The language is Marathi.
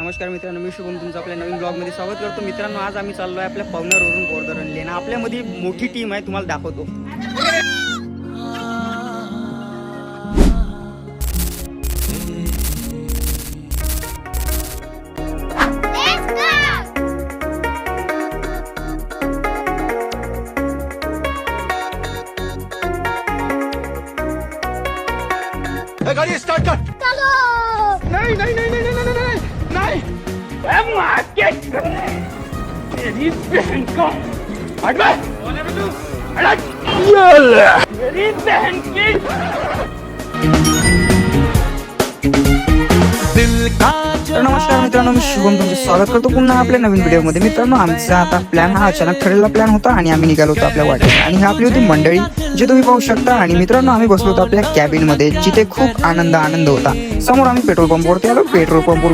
नमस्कार मित्रांनो, मी शुभम तुमचं आपल्या नवीन ब्लॉगमध्ये स्वागत करतो. मित्रांनो, आज आम्ही चाललो आहे आपल्या पवनारवरून बोरधरण लेणा. आपल्यामध्ये मोठी टीम आहे, तुम्हाला दाखवतो. गाड़ी स्टार्ट कर. नाही नाही नाही नाही नाही नाही नाही मेरी बहन को हट मेरी बहन की तर नमस्कार मित्रांनो, मी शुभम तुमचे स्वागत करतो पुन्हा आपल्या नवीन व्हिडिओमध्ये. मित्रांनो, आमचा आता प्लॅन हा अचानक ठरलेला प्लॅन होता आणि आम्ही निघालो होतो आपल्या वाटेत. आणि ही आपली होती मंडळी, जे तुम्ही पाहू शकता. आणि मित्रांनो, आम्ही बसलो होतो आपल्या कॅबिन मध्ये, जिथे खूप आनंद होता. समोर आम्ही पेट्रोल पंपवरती आलो. पेट्रोल पंपवर